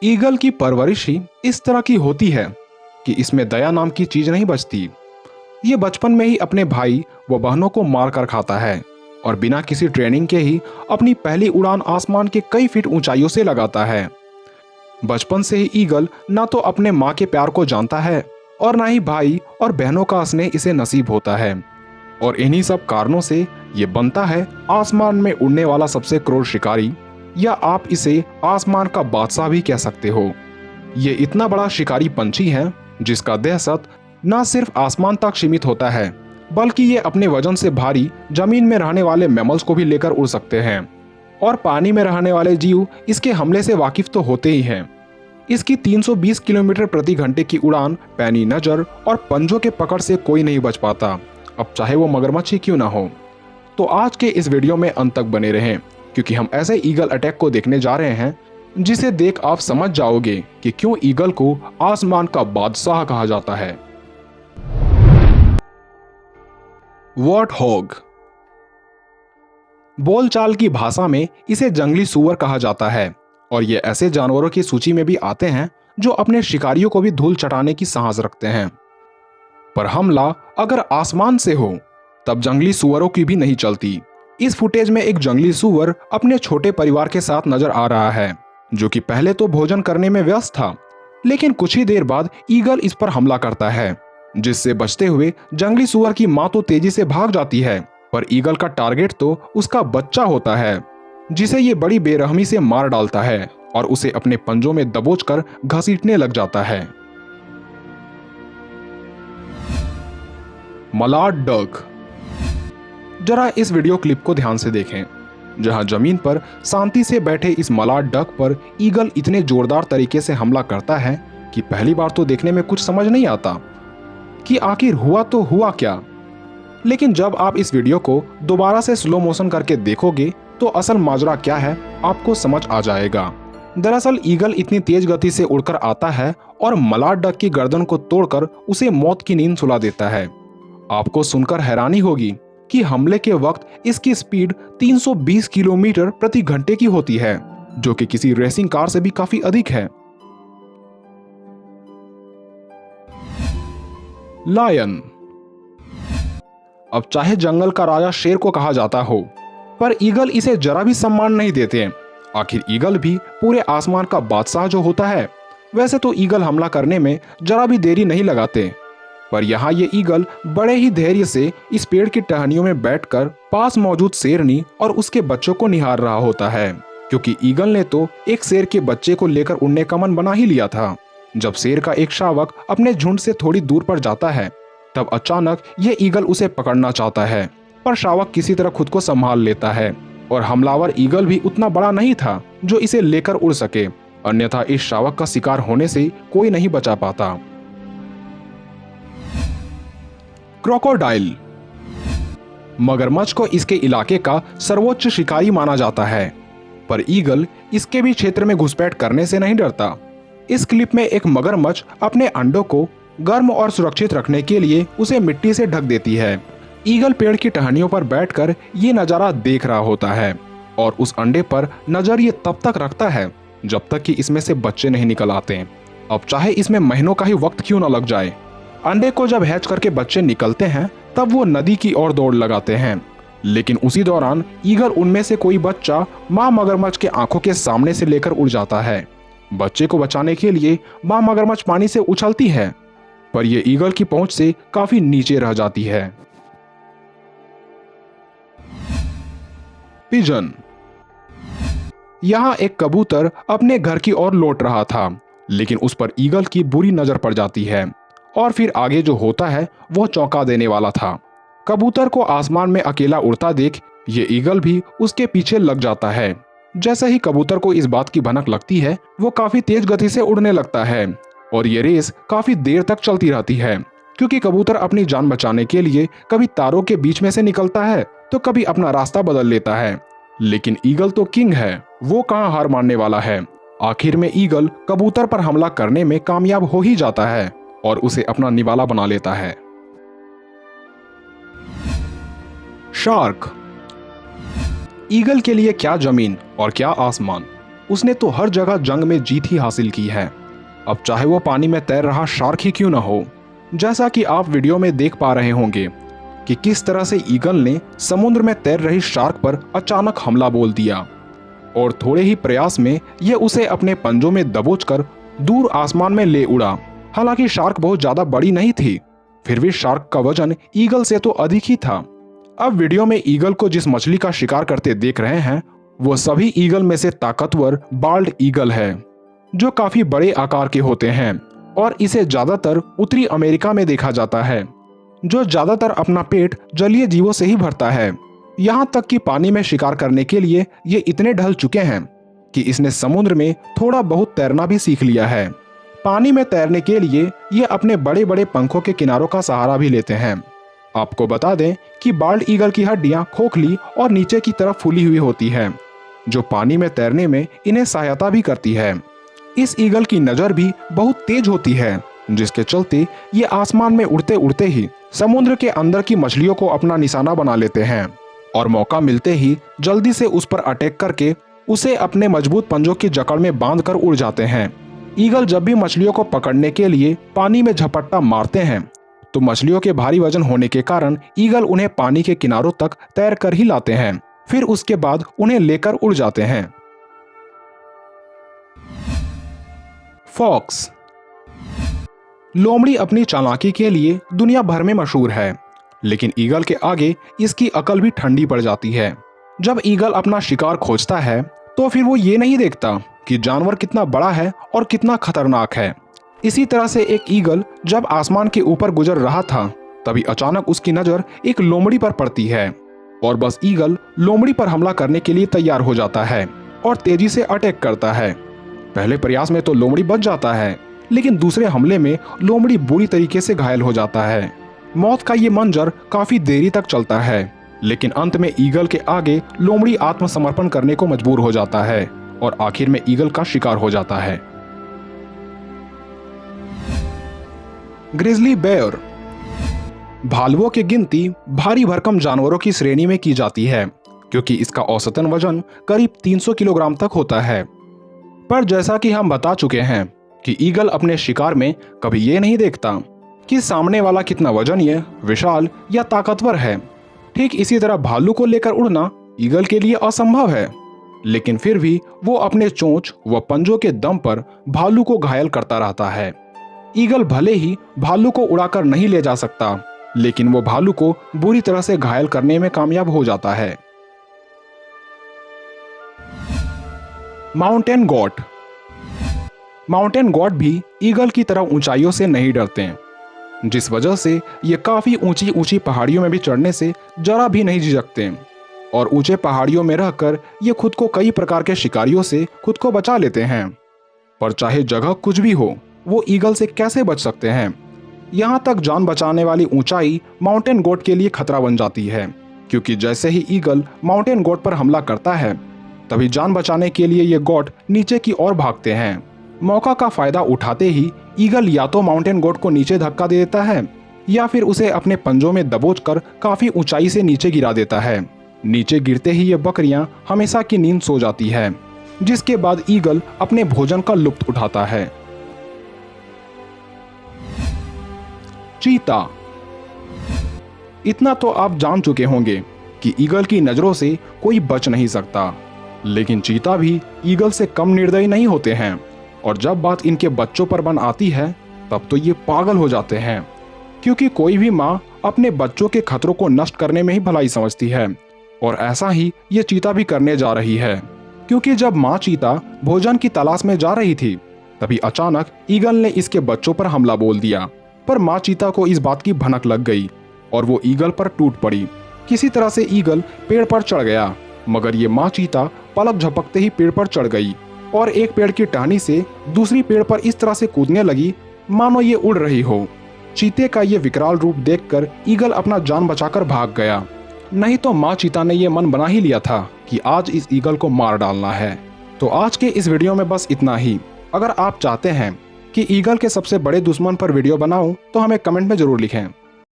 Eagle की परवरिश ही इस तरह की होती है कि इसमें दया नाम की चीज नहीं बचती। ये बचपन में ही अपने भाई व बहनों को मार कर खाता है और बिना किसी ट्रेनिंग के ही अपनी पहली उड़ान आसमान के कई फीट ऊंचाइयों से लगाता है। बचपन से ही ईगल ना तो अपने माँ के प्यार को जानता है और ना ही भाई और बहनों का स्नेह इसे नसीब होता है। और इन्हीं सब कारणों से ये बनता है आसमान में उड़ने वाला सबसे क्रूर शिकारी, या आप इसे आसमान का बादशाह भी कह सकते हो। ये इतना बड़ा शिकारी पंछी है जिसका दहशत न सिर्फ आसमान तक सीमित होता है, बल्कि ये अपने वजन से भारी जमीन में रहने वाले मैमल्स को भी लेकर उड़ सकते हैं। और पानी में रहने वाले जीव इसके हमले से वाकिफ तो होते ही हैं। इसकी 320 किलोमीटर प्रति घंटे की उड़ान, पैनी नजर और पंजों के पकड़ से कोई नहीं बच पाता, अब चाहे वो मगरमच्छ ही क्यों ना हो। तो आज के इस वीडियो में अंत तक बने रहें, क्योंकि हम ऐसे ईगल अटैक को देखने जा रहे हैं जिसे देख आप समझ जाओगे कि क्यों ईगल को आसमान का बादशाह कहा जाता है। वॉर्ट हॉग। बोलचाल की भाषा में इसे जंगली सूअर कहा जाता है और ये ऐसे जानवरों की सूची में भी आते हैं जो अपने शिकारियों को भी धूल चटाने की साहस रखते हैं। पर हमला अगर आसमान से हो तब जंगली सूअरों की भी नहीं चलती। इस फुटेज में एक जंगली सूअर अपने छोटे परिवार के साथ नजर आ रहा है, जो कि पहले तो भोजन करने में व्यस्त था, लेकिन कुछ ही देर बाद ईगल इस पर हमला करता है, जिससे बचते हुए जंगली सूअर की मां तो तेजी से भाग जाती है, पर ईगल का टारगेट तो उसका बच्चा होता है, जिसे ये बड़ी बेरहमी से मार डालता है और उसे अपने पंजों में दबोचकर घसीटने लग जाता है। मलाड डक। जरा इस वीडियो क्लिप को ध्यान से देखें, जहां जमीन पर शांति से बैठे इस मलाड डक पर ईगल इतने जोरदार तरीके से हमला करता है कि पहली बार तो देखने में कुछ समझ नहीं आता कि आखिर हुआ तो हुआ क्या। लेकिन जब आप इस वीडियो को दोबारा से स्लो मोशन करके देखोगे तो असल माजरा क्या है आपको समझ आ जाएगा। दरअसल ईगल इतनी तेज गति से उड़कर आता है और मलाड डक की गर्दन को तोड़कर उसे मौत की नींद सुला देता है। आपको सुनकर हैरानी होगी कि हमले के वक्त इसकी स्पीड 320 किलोमीटर प्रति घंटे की होती है, जो कि किसी रेसिंग कार से भी काफी अधिक है। लायन। अब चाहे जंगल का राजा शेर को कहा जाता हो, पर ईगल इसे जरा भी सम्मान नहीं देते। आखिर ईगल भी पूरे आसमान का बादशाह जो होता है। वैसे तो ईगल हमला करने में जरा भी देरी नहीं लगाते, पर यहाँ ये ईगल बड़े ही धैर्य से इस पेड़ की टहनियों में बैठकर पास मौजूद शेरनी और उसके बच्चों को निहार रहा होता है, क्योंकि ईगल ने तो एक शेर के बच्चे को लेकर उड़ने का मन बना ही लिया था। जब शेर का एक शावक अपने झुंड से थोड़ी दूर पर जाता है, तब अचानक ये ईगल उसे पकड़ना चाहता है, पर शावक किसी तरह खुद को संभाल लेता है और हमलावर ईगल भी उतना बड़ा नहीं था जो इसे लेकर उड़ सके, अन्यथा इस शावक का शिकार होने से कोई नहीं बचा पाता। क्रोकोडाइल। मगरमच्छ को इसके इलाके का सर्वोच्च शिकारी माना जाता है, पर ईगल इसके भी क्षेत्र में घुसपैठ करने से नहीं डरता। इस क्लिप में एक मगरमच्छ अपने अंडों को गर्म और सुरक्षित रखने के लिए उसे मिट्टी से ढक देती है। ईगल पेड़ की टहनियों पर बैठकर ये नजारा देख रहा होता है और उस अंडे पर नजर ये तब तक रखता है जब तक कि इसमें से बच्चे नहीं निकल आते। अब चाहे इसमें महीनों का ही वक्त क्यों न लग जाए। अंडे को जब हैच करके बच्चे निकलते हैं तब वो नदी की ओर दौड़ लगाते हैं, लेकिन उसी दौरान ईगल उनमें से कोई बच्चा मां मगरमच्छ के आंखों के सामने से लेकर उड़ जाता है। बच्चे को बचाने के लिए मां मगरमच्छ पानी से उछलती है, पर यह ईगल की पहुंच से काफी नीचे रह जाती है। पिजन। यहाँ एक कबूतर अपने घर की ओर लौट रहा था, लेकिन उस पर ईगल की बुरी नजर पड़ जाती है और फिर आगे जो होता है वो चौंका देने वाला था। कबूतर को आसमान में अकेला उड़ता देख ये ईगल भी उसके पीछे लग जाता है। जैसे ही कबूतर को इस बात की भनक लगती है, वो काफी तेज गति से उड़ने लगता है और ये रेस काफी देर तक चलती रहती है, क्योंकि कबूतर अपनी जान बचाने के लिए कभी तारों के बीच में से निकलता है तो कभी अपना रास्ता बदल लेता है। लेकिन ईगल तो किंग है, वो कहाँ हार मानने वाला है। आखिर में ईगल कबूतर पर हमला करने में कामयाब हो ही जाता है और उसे अपना निवाला बना लेता है। शार्क। ईगल के लिए क्या जमीन और क्या आसमान। उसने तो हर जगह जंग में जीत ही हासिल की है। अब चाहे वो पानी में तैर रहा शार्क ही क्यों न हो। जैसा कि आप वीडियो में देख पा रहे होंगे कि किस तरह से ईगल ने समुद्र में तैर रही शार्क पर अचानक हमला बोल दिया और थोड़े ही प्रयास में यह उसे अपने पंजों में दबोचकर दूर आसमान में ले उड़ा। हालांकि शार्क बहुत ज्यादा बड़ी नहीं थी, फिर भी शार्क का वजन ईगल से तो अधिक ही था। अब वीडियो में ईगल को जिस मछली का शिकार करते देख रहे हैं वो सभी ईगल में से ताकतवर बाल्ड ईगल है, जो काफी बड़े आकार के होते हैं और इसे ज्यादातर उत्तरी अमेरिका में देखा जाता है, जो ज्यादातर अपना पेट जलीय जीवों से ही भरता है। यहाँ तक कि पानी में शिकार करने के लिए ये इतने ढल चुके हैं कि इसने समुद्र में थोड़ा बहुत तैरना भी सीख लिया है। पानी में तैरने के लिए ये अपने बड़े बड़े पंखों के किनारों का सहारा भी लेते हैं। आपको बता दें कि बाल्ड ईगल की हड्डियां खोखली और नीचे की तरफ फूली हुई होती है, जो पानी में तैरने में इन्हें सहायता भी करती है। इस ईगल की नजर भी बहुत तेज होती है, जिसके चलते ये आसमान में उड़ते उड़ते ही समुद्र के अंदर की मछलियों को अपना निशाना बना लेते हैं और मौका मिलते ही जल्दी से उस पर अटैक करके उसे अपने मजबूत पंजों की जकड़ में बांधकर उड़ जाते हैं। ईगल जब भी मछलियों को पकड़ने के लिए पानी में झपट्टा मारते हैं तो मछलियों के भारी वजन होने के कारण ईगल उन्हें पानी के किनारों तक तैर कर ही लाते हैं, फिर उसके बाद उन्हें लेकर उड़ जाते हैं। फॉक्स। लोमड़ी अपनी चालाकी के लिए दुनिया भर में मशहूर है, लेकिन ईगल के आगे इसकी अकल भी ठंडी पड़ जाती है। जब ईगल अपना शिकार खोजता है तो फिर वो ये नहीं देखता कि जानवर कितना बड़ा है और कितना खतरनाक है। इसी तरह से एक ईगल जब आसमान के ऊपर गुजर रहा था तभी अचानक उसकी नजर एक लोमड़ी पर पड़ती है और बस ईगल लोमड़ी पर हमला करने के लिए तैयार हो जाता है और तेजी से अटैक करता है। पहले प्रयास में तो लोमड़ी बच जाता है, लेकिन दूसरे हमले में लोमड़ी बुरी तरीके से घायल हो जाता है। मौत का ये मंजर काफी देरी तक चलता है, लेकिन अंत में ईगल के आगे लोमड़ी आत्मसमर्पण करने को मजबूर हो जाता है और आखिर में ईगल का शिकार हो जाता है। Grizzly bear. भालुओं की गिनती भारी भरकम जानवरों की श्रेणी में की जाती है, क्योंकि इसका औसतन वजन करीब 300 किलोग्राम तक होता है। पर जैसा कि हम बता चुके हैं कि ईगल अपने शिकार में कभी ये नहीं देखता कि सामने वाला कितना वजनीय, विशाल या ताकतवर है। ठीक इसी तरह भालू को लेकर उड़ना ईगल के लिए असंभव है, लेकिन फिर भी वो अपने चोंच व पंजों के दम पर भालू को घायल करता रहता है। ईगल भले ही भालू को उड़ाकर नहीं ले जा सकता, लेकिन वो भालू को बुरी तरह से घायल करने में कामयाब हो जाता है। Mountain got. माउंटेन गॉट भी ईगल की तरह ऊंचाइयों से नहीं डरते, जिस वजह से ये काफी ऊंची ऊंची पहाड़ियों में भी चढ़ने से जरा भी नहीं झिझकते और ऊंचे पहाड़ियों में रहकर ये खुद को कई प्रकार के शिकारियों से खुद को बचा लेते हैं। पर चाहे जगह कुछ भी हो, वो ईगल से कैसे बच सकते हैं। यहाँ तक जान बचाने वाली ऊंचाई माउंटेन गोट के लिए खतरा बन जाती है, क्योंकि जैसे ही ईगल माउंटेन गोट पर हमला करता है तभी जान बचाने के लिए ये गोट नीचे की ओर भागते हैं। मौका का फायदा उठाते ही ईगल या तो माउंटेन गोट को नीचे धक्का दे देता है या फिर उसे अपने पंजों में दबोचकर काफी ऊंचाई से नीचे गिरा देता है। नीचे गिरते ही ये बकरियां हमेशा की नींद सो जाती है, जिसके बाद ईगल अपने भोजन का लुत्फ उठाता है। चीता। इतना तो आप जान चुके होंगे कि ईगल की नजरों से कोई बच नहीं सकता, लेकिन चीता भी ईगल से कम निर्दयी नहीं होते हैं और जब बात इनके बच्चों पर बन आती है तब तो ये पागल हो जाते हैं, क्योंकि कोई भी माँ अपने बच्चों के खतरों को नष्ट करने में ही भलाई समझती है और ऐसा ही ये चीता भी करने जा रही है। क्योंकि जब माँ चीता भोजन की तलाश में जा रही थी तभी अचानक ईगल ने इसके बच्चों पर हमला बोल दिया, पर माँ चीता को इस बात की भनक लग गई और वो ईगल पर टूट पड़ी। किसी तरह से ईगल पेड़ पर चढ़ गया, मगर ये माँ चीता पलक झपकते ही पेड़ पर चढ़ गई और एक पेड़ की टहनी से दूसरी पेड़ पर इस तरह से कूदने लगी मानो ये उड़ रही हो। चीते का ये विकराल रूप देखकर ईगल अपना जान बचाकर भाग गया, नहीं तो माँ चीता ने ये मन बना ही लिया था कि आज इस ईगल को मार डालना है। तो आज के इस वीडियो में बस इतना ही। अगर आप चाहते हैं कि ईगल के सबसे बड़े दुश्मन पर वीडियो बनाऊं तो हमें कमेंट में जरूर लिखें।